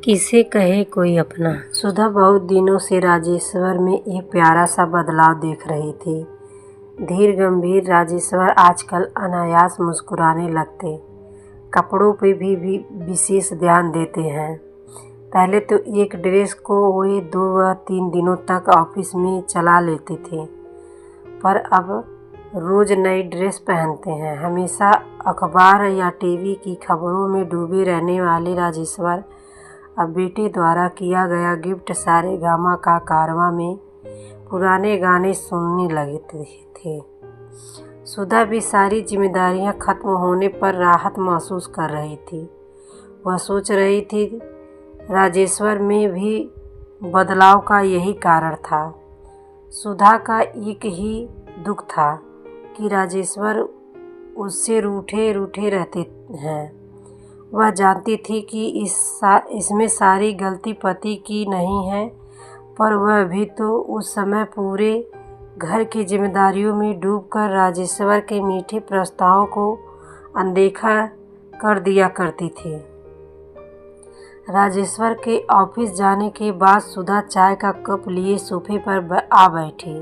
किसे कहे कोई अपना। सुधा बहुत दिनों से राजेश्वर में एक प्यारा सा बदलाव देख रही थी। धीर गंभीर राजेश्वर आजकल अनायास मुस्कुराने लगते, कपड़ों पे भी विशेष ध्यान देते हैं। पहले तो एक ड्रेस को वे 2 व 3 दिनों तक ऑफिस में चला लेते थे, पर अब रोज़ नई ड्रेस पहनते हैं। हमेशा अखबार या टीवी की खबरों में डूबे रहने वाले राजेश्वर अब बेटे द्वारा किया गया गिफ्ट सारेगामा का कारवां में पुराने गाने सुनने लगे थे। सुधा भी सारी जिम्मेदारियां खत्म होने पर राहत महसूस कर रही थी। वह सोच रही थी राजेश्वर में भी बदलाव का यही कारण था। सुधा का एक ही दुख था कि राजेश्वर उससे रूठे रूठे रहते हैं। वह जानती थी कि इसमें सारी गलती पति की नहीं है, पर वह भी तो उस समय पूरे घर की जिम्मेदारियों में डूबकर राजेश्वर के मीठे प्रस्तावों को अनदेखा कर दिया करती थी। राजेश्वर के ऑफिस जाने के बाद सुधा चाय का कप लिए सोफे पर आ बैठी।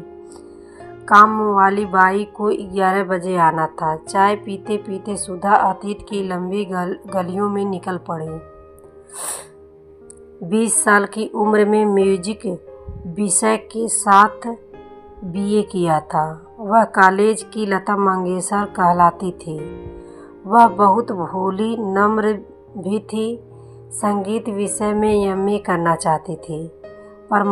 काम वाली बाई को 11 बजे आना था। चाय पीते पीते सुधा अतीत की लंबी गलियों में निकल पड़ी। 20 साल की उम्र में म्यूजिक विषय के साथ बीए किया था। वह कॉलेज की लता मंगेशकर कहलाती थी। वह बहुत भोली नम्र भी थी। संगीत विषय में एमए करना चाहती थी, पर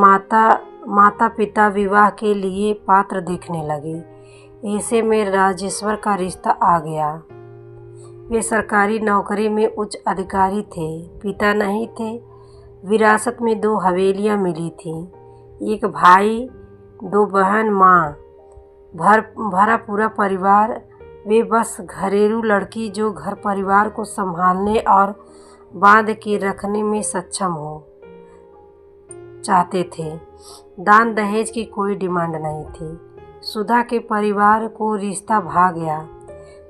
माता पिता विवाह के लिए पात्र देखने लगे। ऐसे में राजेश्वर का रिश्ता आ गया। वे सरकारी नौकरी में उच्च अधिकारी थे, पिता नहीं थे। विरासत में 2 हवेलियां मिली थीं, एक भाई 2 बहन, माँ, भरा पूरा परिवार। वे बस घरेलू लड़की जो घर परिवार को संभालने और बांध के रखने में सक्षम हो चाहते थे। दान दहेज की कोई डिमांड नहीं थी। सुधा के परिवार को रिश्ता भा गया।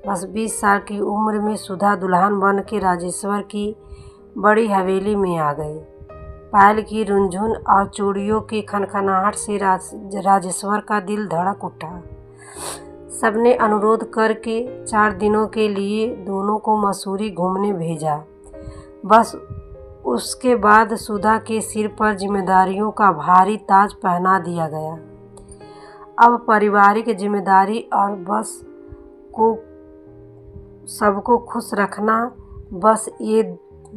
बस 20 साल की उम्र में सुधा दुल्हन बन के राजेश्वर की बड़ी हवेली में आ गई। पायल की रुंझुन और चूड़ियों की खनखनाहट से राजेश्वर का दिल धड़क उठा। सबने अनुरोध करके 4 दिनों के लिए दोनों को मसूरी घूमने भेजा। बस उसके बाद सुधा के सिर पर जिम्मेदारियों का भारी ताज पहना दिया गया। अब पारिवारिक जिम्मेदारी और बस को सबको खुश रखना, बस ये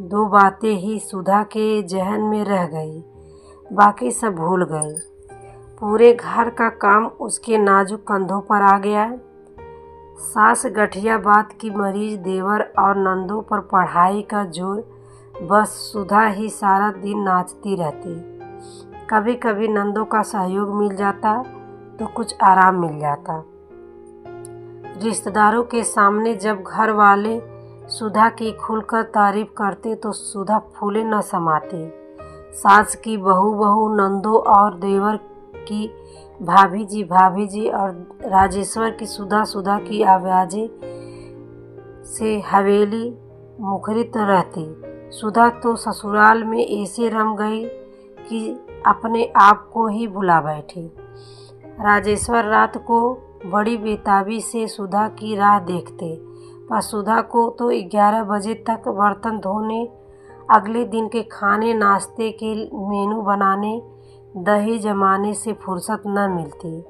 2 बातें ही सुधा के जहन में रह गई। बाकी सब भूल गई। पूरे घर का काम उसके नाजुक कंधों पर आ गया। सास गठियाबाद की मरीज, देवर और नंदों पर पढ़ाई का जोर। बस सुधा ही सारा दिन नाचती रहती। कभी कभी नंदों का सहयोग मिल जाता तो कुछ आराम मिल जाता। रिश्तेदारों के सामने जब घर वाले सुधा की खुलकर तारीफ करते तो सुधा फूले न समाती। सास की बहू नंदों और देवर की भाभी जी और राजेश्वर की सुधा की आवाज़ें से हवेली मुखरित रहती। सुधा तो ससुराल में ऐसे रम गई कि अपने आप को ही भुला बैठी। राजेश्वर रात को बड़ी बेताबी से सुधा की राह देखते, पर सुधा को तो 11 बजे तक बर्तन धोने, अगले दिन के खाने नाश्ते के मेनू बनाने, दही जमाने से फुर्सत न मिलती।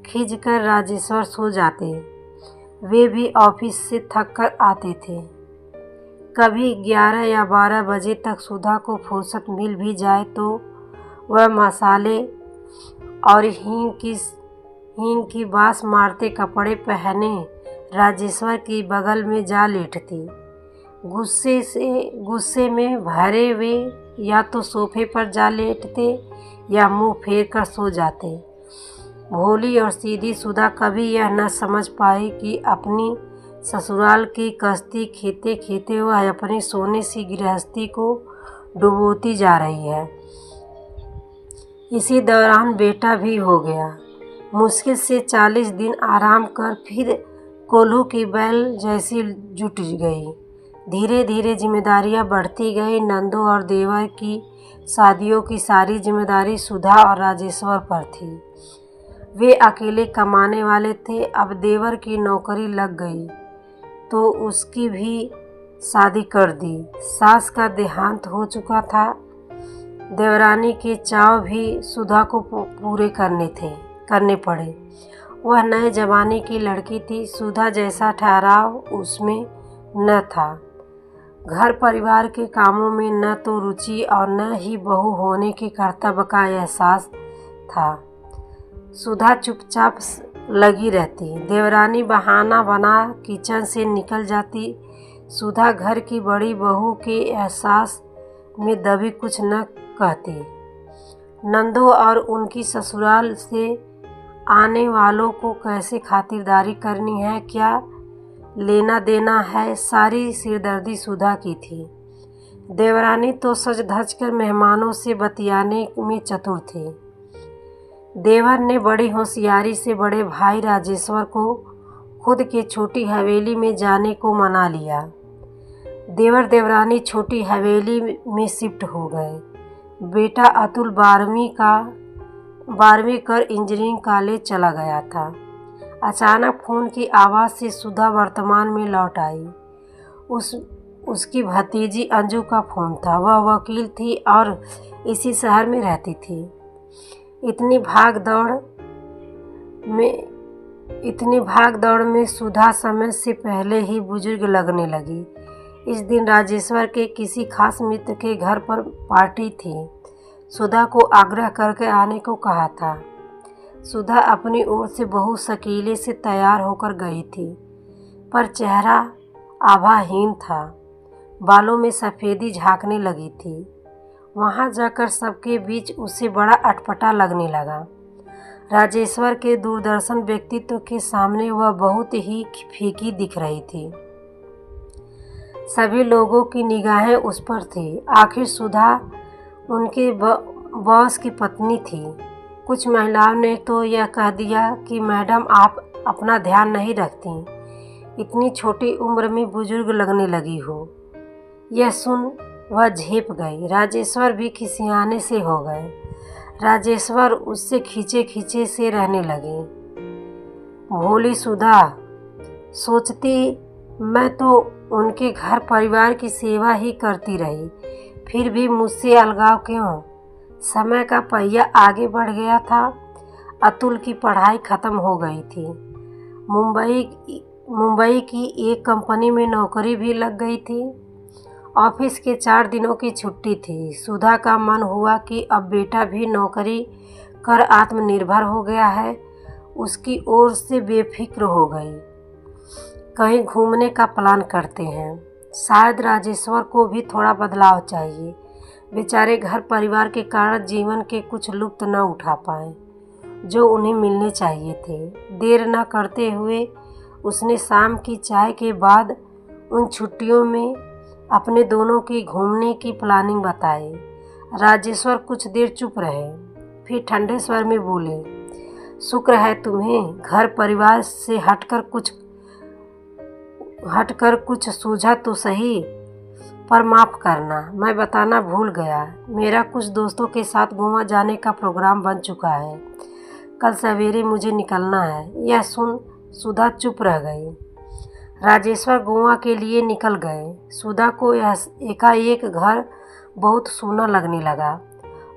खिंचकर राजेश्वर सो जाते। वे भी ऑफिस से थक कर आते थे। कभी 11 या 12 बजे तक सुधा को फुर्सत मिल भी जाए तो वह मसाले और हींग की बास मारते कपड़े पहने राजेश्वर की बगल में जा लेटती। गुस्से में भरे वे या तो सोफे पर जा लेटते या मुंह फेर कर सो जाते। भोली और सीधी सुधा कभी यह न समझ पाई कि अपनी ससुराल की कश्ती खेते खेते वह अपनी सोने सी गृहस्थी को डुबोती जा रही है। इसी दौरान बेटा भी हो गया। मुश्किल से 40 दिन आराम कर फिर कोल्हू की बैल जैसी जुट गई। धीरे धीरे जिम्मेदारियां बढ़ती गई। नंदू और देवर की शादियों की सारी जिम्मेदारी सुधा और राजेश्वर पर थी। वे अकेले कमाने वाले थे। अब देवर की नौकरी लग गई तो उसकी भी शादी कर दी। सास का देहांत हो चुका था। देवरानी के चाव भी सुधा को पूरे करने पड़े। वह नए जमाने की लड़की थी। सुधा जैसा ठहराव उसमें न था। घर परिवार के कामों में न तो रुचि और न ही बहू होने के कर्तव्य का एहसास था। सुधा चुपचाप लगी रहती। देवरानी बहाना बना किचन से निकल जाती। सुधा घर की बड़ी बहू के एहसास में दबी कुछ न कहती। नंदो और उनकी ससुराल से आने वालों को कैसे खातिरदारी करनी है, क्या लेना देना है, सारी सिरदर्दी सुधा की थी। देवरानी तो सज धज कर मेहमानों से बतियाने में चतुर थी। देवर ने बड़ी होशियारी से बड़े भाई राजेश्वर को खुद के छोटी हवेली में जाने को मना लिया। देवर देवरानी छोटी हवेली में शिफ्ट हो गए। बेटा अतुल 12वीं कर इंजीनियरिंग कॉलेज चला गया था। अचानक फ़ोन की आवाज़ से सुधा वर्तमान में लौट आई। उसकी भतीजी अंजू का फ़ोन था। वह वकील थी और इसी शहर में रहती थी। इतनी भाग दौड़ में सुधा समय से पहले ही बुजुर्ग लगने लगी। इस दिन राजेश्वर के किसी खास मित्र के घर पर पार्टी थी। सुधा को आग्रह करके आने को कहा था। सुधा अपनी ओर से बहुत शकीले से तैयार होकर गई थी, पर चेहरा आभाहीन था। बालों में सफ़ेदी झांकने लगी थी। वहां जाकर सबके बीच उसे बड़ा अटपटा लगने लगा। राजेश्वर के दूरदर्शन व्यक्तित्व के सामने वह बहुत ही फीकी दिख रही थी। सभी लोगों की निगाहें उस पर थी। आखिर सुधा उनके बॉस की पत्नी थी। कुछ महिलाओं ने तो यह कह दिया कि मैडम आप अपना ध्यान नहीं रखती, इतनी छोटी उम्र में बुजुर्ग लगने लगी हो। यह सुन वह झेप गई। राजेश्वर भी खिसियाने से हो गए। राजेश्वर उससे खींचे से रहने लगे। भोली सुधा सोचती, मैं तो उनके घर परिवार की सेवा ही करती रही, फिर भी मुझसे अलगाव क्यों? समय का पहिया आगे बढ़ गया था। अतुल की पढ़ाई खत्म हो गई थी। मुंबई की एक कंपनी में नौकरी भी लग गई थी। ऑफिस के 4 दिनों की छुट्टी थी। सुधा का मन हुआ कि अब बेटा भी नौकरी कर आत्मनिर्भर हो गया है। उसकी ओर से बेफिक्र हो गई। कहीं घूमने का प्लान करते हैं। शायद राजेश्वर को भी थोड़ा बदलाव चाहिए। बेचारे घर परिवार के कारण जीवन के कुछ लुत्फ न उठा पाए जो उन्हें मिलने चाहिए थे। देर न करते हुए उसने शाम की चाय के बाद उन छुट्टियों में अपने दोनों की घूमने की प्लानिंग बताई। राजेश्वर कुछ देर चुप रहे, फिर ठंडे स्वर में बोले, शुक्र है तुम्हें घर परिवार से हटकर कुछ सूझा तो सही, पर माफ़ करना, मैं बताना भूल गया। मेरा कुछ दोस्तों के साथ गोवा जाने का प्रोग्राम बन चुका है। कल सवेरे मुझे निकलना है। यह सुन सुधा चुप रह गई। राजेश्वर गोवा के लिए निकल गए। सुधा को एकाएक घर बहुत सूना लगने लगा।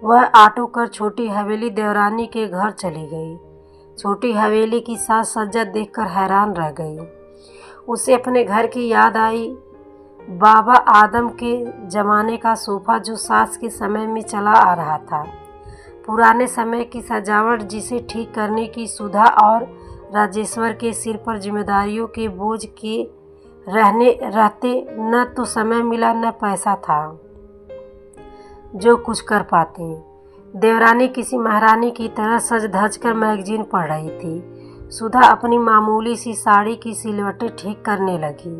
वह ऑटो कर छोटी हवेली देवरानी के घर चली गई। छोटी हवेली की साज सज्जा देखकर हैरान रह गई। उसे अपने घर की याद आई। बाबा आदम के ज़माने का सोफ़ा जो सास के समय में चला आ रहा था। पुराने समय की सजावट जिसे ठीक करने की सुधा और राजेश्वर के सिर पर जिम्मेदारियों के बोझ के रहते न तो समय मिला न पैसा था जो कुछ कर पाते। देवरानी किसी महारानी की तरह सज धज कर मैगजीन पढ़ रही थी। सुधा अपनी मामूली सी साड़ी की सिलवटें ठीक करने लगी।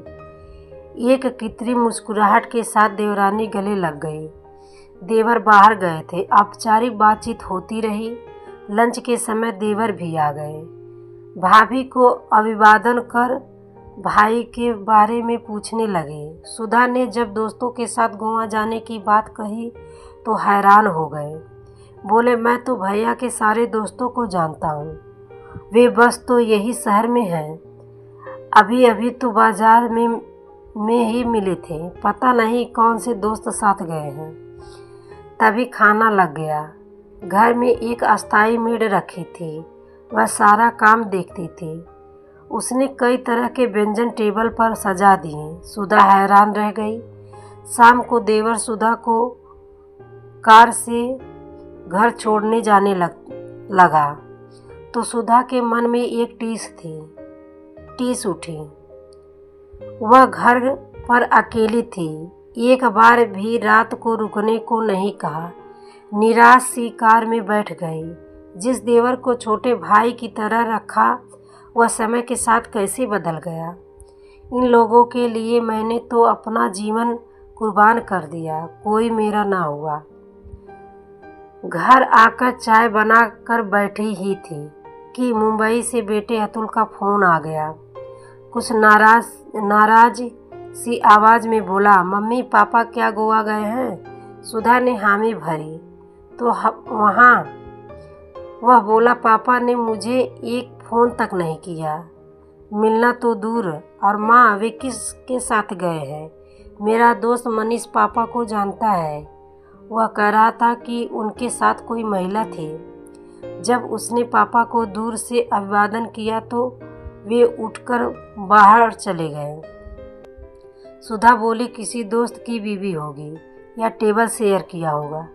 एक कृत्रिम मुस्कुराहट के साथ देवरानी गले लग गई। देवर बाहर गए थे। औपचारिक बातचीत होती रही। लंच के समय देवर भी आ गए। भाभी को अभिवादन कर भाई के बारे में पूछने लगे। सुधा ने जब दोस्तों के साथ गोवा जाने की बात कही तो हैरान हो गए। बोले, मैं तो भैया के सारे दोस्तों को जानता हूँ, वे बस तो यही शहर में हैं। अभी अभी तो बाजार में ही मिले थे, पता नहीं कौन से दोस्त साथ गए हैं। तभी खाना लग गया। घर में एक अस्थाई मेड रखी थी, वह सारा काम देखती थी। उसने कई तरह के व्यंजन टेबल पर सजा दिए। सुधा हैरान रह गई। शाम को देवर सुधा को कार से घर छोड़ने जाने लगा तो सुधा के मन में एक टीस उठी। वह घर पर अकेली थी। एक बार भी रात को रुकने को नहीं कहा। निराश सी कार में बैठ गई। जिस देवर को छोटे भाई की तरह रखा, वह समय के साथ कैसे बदल गया। इन लोगों के लिए मैंने तो अपना जीवन कुर्बान कर दिया, कोई मेरा ना हुआ। घर आकर चाय बना कर बैठी ही थी कि मुंबई से बेटे अतुल का फ़ोन आ गया। कुछ नाराज सी आवाज़ में बोला, मम्मी पापा क्या गोवा गए हैं? सुधा ने हामी भरी तो वह बोला, पापा ने मुझे एक फ़ोन तक नहीं किया, मिलना तो दूर, और माँ वे किसके साथ गए हैं? मेरा दोस्त मनीष पापा को जानता है, वह कह रहा था कि उनके साथ कोई महिला थी। जब उसने पापा को दूर से अभिवादन किया तो वे उठकर बाहर चले गए। सुधा बोली, किसी दोस्त की बीवी होगी या टेबल शेयर किया होगा।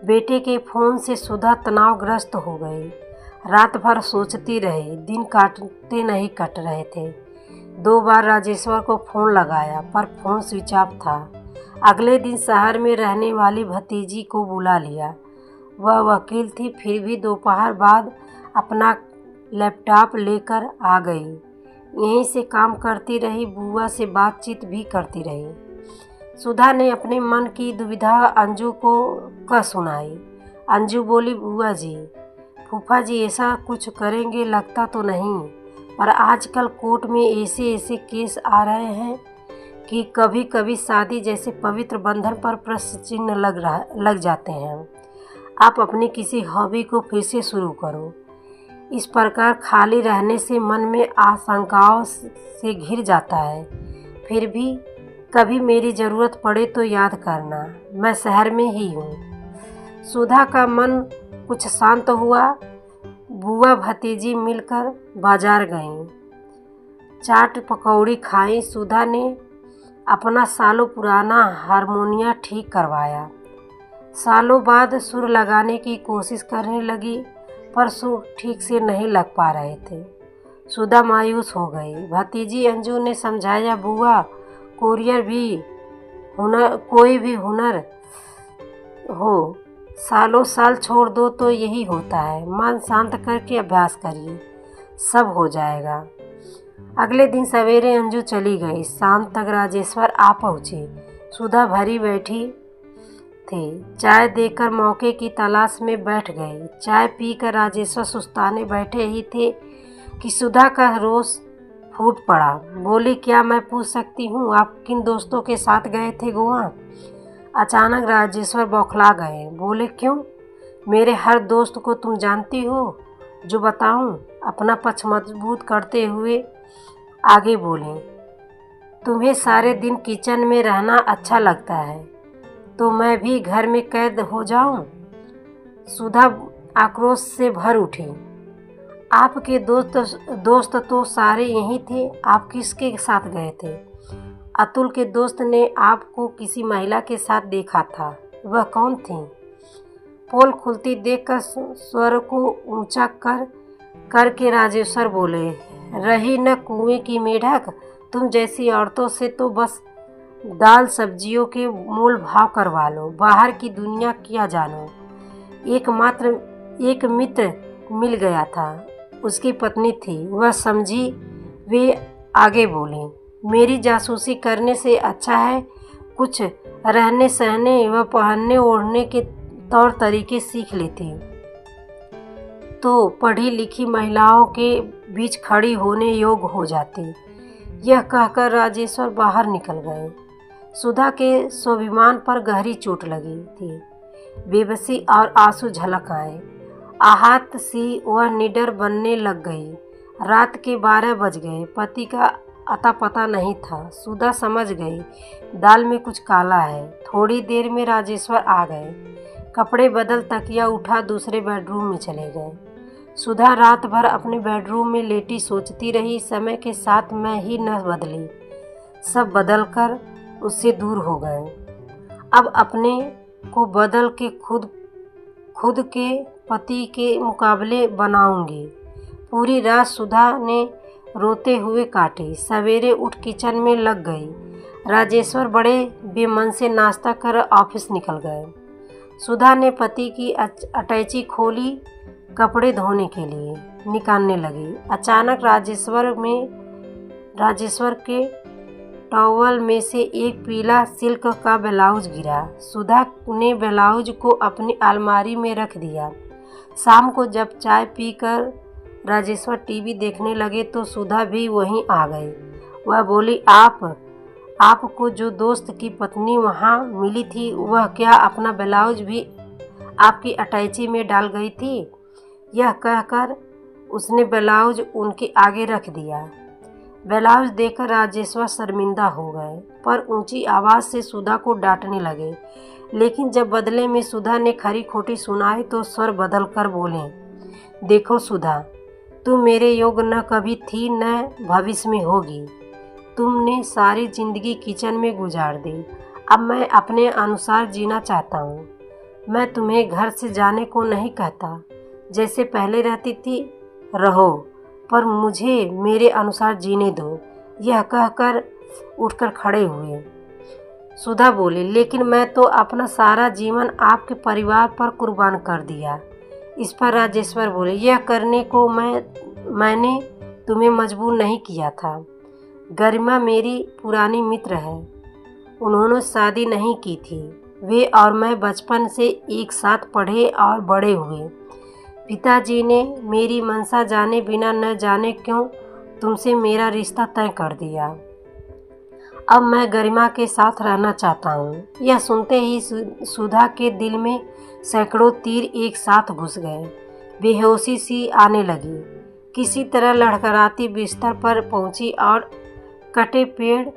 बेटे के फ़ोन से सुधा तनावग्रस्त हो गई। रात भर सोचती रही, दिन काटते नहीं कट रहे थे। 2 बार राजेश्वर को फ़ोन लगाया पर फ़ोन स्विच ऑफ था। अगले दिन शहर में रहने वाली भतीजी को बुला लिया। वह वकील थी, फिर भी दोपहर बाद अपना लैपटॉप लेकर आ गई। यहीं से काम करती रही, बुआ से बातचीत भी करती रही। सुधा ने अपने मन की दुविधा अंजू को कह सुनाई। अंजू बोली, बुआ जी, फूफा जी ऐसा कुछ करेंगे लगता तो नहीं, पर आजकल कोर्ट में ऐसे केस आ रहे हैं कि कभी कभी शादी जैसे पवित्र बंधन पर प्रश्न चिन्ह लग जाते हैं। आप अपनी किसी हॉबी को फिर से शुरू करो। इस प्रकार खाली रहने से मन में आशंकाओं से घिर जाता है। फिर भी कभी मेरी ज़रूरत पड़े तो याद करना, मैं शहर में ही हूँ। सुधा का मन कुछ शांत हुआ। बुआ भतीजी मिलकर बाजार गईं, चाट पकौड़ी खाई। सुधा ने अपना सालों पुराना हारमोनिया ठीक करवाया। सालों बाद सुर लगाने की कोशिश करने लगी पर सुर ठीक से नहीं लग पा रहे थे। सुधा मायूस हो गई। भतीजी अंजू ने समझाया, बुआ, कोई भी हुनर हो, सालों साल छोड़ दो तो यही होता है। मन शांत करके अभ्यास करिए, सब हो जाएगा। अगले दिन सवेरे अंजू चली गई। शाम तक राजेश्वर आ पहुँचे। सुधा भरी बैठी थी। चाय देकर मौके की तलाश में बैठ गई। चाय पीकर राजेश्वर सुस्ताने बैठे ही थे कि सुधा का रोष फूट पड़ा। बोली, क्या मैं पूछ सकती हूँ आप किन दोस्तों के साथ गए थे गोवा? अचानक राजेश्वर बौखला गए। बोले, क्यों? मेरे हर दोस्त को तुम जानती हो, जो बताऊँ? अपना पक्ष मजबूत करते हुए आगे बोले, तुम्हें सारे दिन किचन में रहना अच्छा लगता है तो मैं भी घर में कैद हो जाऊं? सुधा आक्रोश से भर उठी। आपके दोस्त तो सारे यहीं थे, आप किसके साथ गए थे? अतुल के दोस्त ने आपको किसी महिला के साथ देखा था, वह कौन थी? पोल खुलती देखकर स्वर को ऊंचा करके राजेश्वर बोले, रही न कुएं की मेढक, तुम जैसी औरतों से तो बस दाल सब्जियों के मोल भाव करवा लो, बाहर की दुनिया क्या जानो। एक मित्र मिल गया था, उसकी पत्नी थी, वह समझी। वे आगे बोले, मेरी जासूसी करने से अच्छा है कुछ रहने सहने व पहनने ओढ़ने के तौर तरीके सीख लेती तो पढ़ी लिखी महिलाओं के बीच खड़ी होने योग्य हो जाती। यह कहकर राजेश्वर बाहर निकल गए। सुधा के स्वाभिमान पर गहरी चोट लगी थी। बेबसी और आंसू झलक आए। आहत सी वह निडर बनने लग गई। रात के 12 बज गए। पति का अता पता नहीं था। सुधा समझ गई दाल में कुछ काला है। थोड़ी देर में राजेश्वर आ गए। कपड़े बदल तकिया उठा दूसरे बेडरूम में चले गए। सुधा रात भर अपने बेडरूम में लेटी सोचती रही। समय के साथ मैं ही न बदली, सब बदलकर उससे दूर हो गए। अब अपने को बदल के खुद के पति के मुकाबले बनाऊंगी। पूरी रात सुधा ने रोते हुए काटी। सवेरे उठ किचन में लग गई। राजेश्वर बड़े बेमन से नाश्ता कर ऑफिस निकल गए। सुधा ने पति की अटैची खोली, कपड़े धोने के लिए निकालने लगी। अचानक राजेश्वर के टॉवल में से एक पीला सिल्क का ब्लाउज गिरा। सुधा ने ब्लाउज को अपनी अलमारी में रख दिया। शाम को जब चाय पीकर राजेश्वर टीवी देखने लगे तो सुधा भी वहीं आ गई। वह बोली, आपको जो दोस्त की पत्नी वहाँ मिली थी वह क्या अपना ब्लाउज भी आपकी अटैची में डाल गई थी? यह कहकर उसने ब्लाउज उनके आगे रख दिया। ब्लाउज देखकर राजेश्वर शर्मिंदा हो गए, पर ऊंची आवाज़ से सुधा को डांटने लगे। लेकिन जब बदले में सुधा ने खरी खोटी सुनाई तो स्वर बदल कर बोले, देखो सुधा, तुम मेरे योग्य न कभी थी न भविष्य में होगी। तुमने सारी जिंदगी किचन में गुजार दी। अब मैं अपने अनुसार जीना चाहता हूँ। मैं तुम्हें घर से जाने को नहीं कहता। जैसे पहले रहती थी रहो, पर मुझे मेरे अनुसार जीने दो। यह कहकर उठकर खड़े हुए। सुधा बोली, लेकिन मैं तो अपना सारा जीवन आपके परिवार पर कुर्बान कर दिया। इस पर राजेश्वर बोले, यह करने को मैंने तुम्हें मजबूर नहीं किया था। गरिमा मेरी पुरानी मित्र है। उन्होंने शादी नहीं की थी। वे और मैं बचपन से एक साथ पढ़े और बड़े हुए। पिताजी ने मेरी मंशा जाने बिना न जाने क्यों तुमसे मेरा रिश्ता तय कर दिया। अब मैं गरिमा के साथ रहना चाहता हूँ। यह सुनते ही सुधा के दिल में सैकड़ों तीर एक साथ घुस गए। बेहोशी सी आने लगी। किसी तरह लड़खड़ाती बिस्तर पर पहुंची और कटे पेड़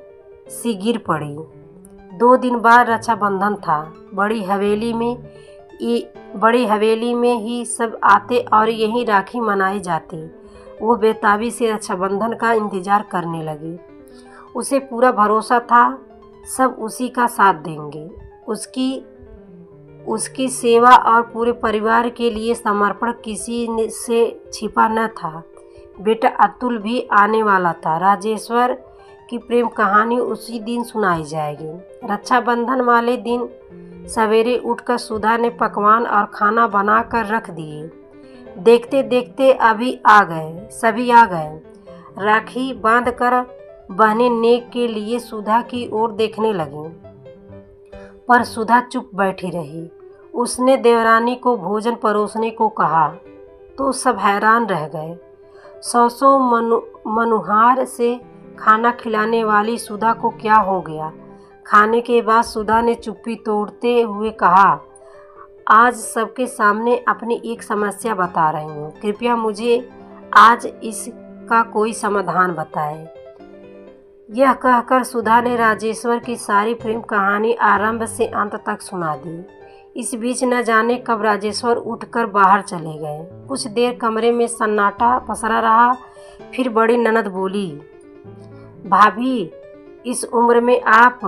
सी गिर पड़ी। 2 दिन बाद रक्षाबंधन था। बड़ी हवेली में ही सब आते और यहीं राखी मनाई जाती। वो बेताबी से रक्षाबंधन का इंतजार करने लगी। उसे पूरा भरोसा था सब उसी का साथ देंगे। उसकी सेवा और पूरे परिवार के लिए समर्पण किसी से छिपा न था। बेटा अतुल भी आने वाला था। राजेश्वर की प्रेम कहानी उसी दिन सुनाई जाएगी। रक्षाबंधन वाले दिन सवेरे उठकर सुधा ने पकवान और खाना बनाकर रख दिए। देखते देखते सभी आ गए। राखी बांधकर बहनें नेक के लिए सुधा की ओर देखने लगीं, पर सुधा चुप बैठी रही। उसने देवरानी को भोजन परोसने को कहा तो सब हैरान रह गए। 100 मनुहार से खाना खिलाने वाली सुधा को क्या हो गया? खाने के बाद सुधा ने चुप्पी तोड़ते हुए कहा, आज सबके सामने अपनी एक समस्या बता रही हूँ। कृपया मुझे आज इसका कोई समाधान बताएं। यह कहकर सुधा ने राजेश्वर की सारी प्रेम कहानी आरंभ से अंत तक सुना दी। इस बीच न जाने कब राजेश्वर उठकर बाहर चले गए। कुछ देर कमरे में सन्नाटा पसरा रहा। फिर बड़ी ननद बोली, भाभी, इस उम्र में आप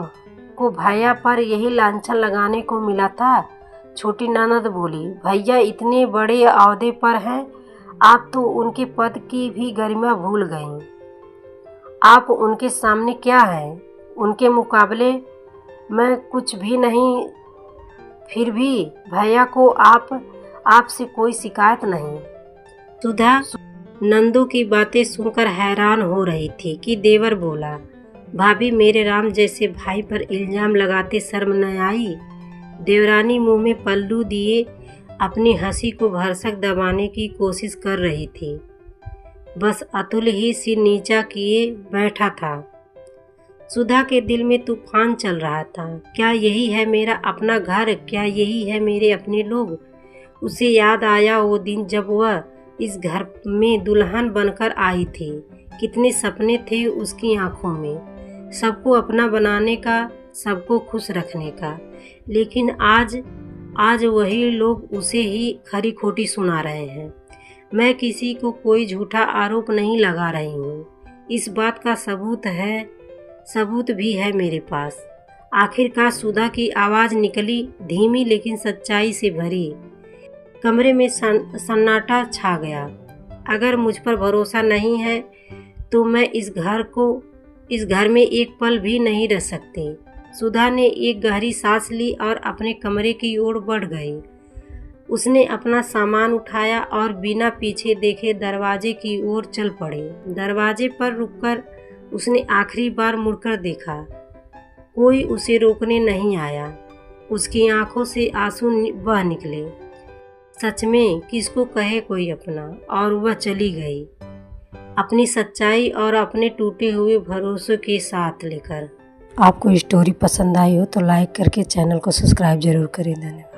को भैया पर यही लांछन लगाने को मिला था? छोटी ननद बोली, भैया इतने बड़े ओहदे पर हैं, आप तो उनके पद की भी गरिमा भूल गईं। आप उनके सामने क्या हैं? उनके मुकाबले मैं कुछ भी नहीं। फिर भी भैया को आपसे कोई शिकायत नहीं। सुधा नंदू की बातें सुनकर हैरान हो रही थी कि देवर बोला, भाभी, मेरे राम जैसे भाई पर इल्जाम लगाते शर्म न आई? देवरानी मुंह में पल्लू दिए अपनी हंसी को भरसक दबाने की कोशिश कर रही थी। बस अतुल ही सिर नीचा किए बैठा था। सुधा के दिल में तूफान चल रहा था। क्या यही है मेरा अपना घर? क्या यही है मेरे अपने लोग? उसे याद आया वो दिन जब वह इस घर में दुल्हन बनकर आई थी। कितने सपने थे उसकी आंखों में, सबको अपना बनाने का, सबको खुश रखने का। लेकिन आज वही लोग उसे ही खरी खोटी सुना रहे हैं। मैं किसी को कोई झूठा आरोप नहीं लगा रही हूँ। इस बात का सबूत भी है मेरे पास। आखिरकार सुधा की आवाज़ निकली, धीमी लेकिन सच्चाई से भरी। कमरे में सन्नाटा छा गया। अगर मुझ पर भरोसा नहीं है तो मैं इस घर में एक पल भी नहीं रह सकती। सुधा ने एक गहरी सांस ली और अपने कमरे की ओर बढ़ गई। उसने अपना सामान उठाया और बिना पीछे देखे दरवाजे की ओर चल पड़ी। दरवाजे पर रुककर उसने आखिरी बार मुड़कर देखा। कोई उसे रोकने नहीं आया। उसकी आंखों से आंसू बह निकले। सच में किसको कहे कोई अपना। और वह चली गई अपनी सच्चाई और अपने टूटे हुए भरोसों के साथ लेकर। आपको स्टोरी पसंद आई हो तो लाइक करके चैनल को सब्सक्राइब जरूर करें। धन्यवाद।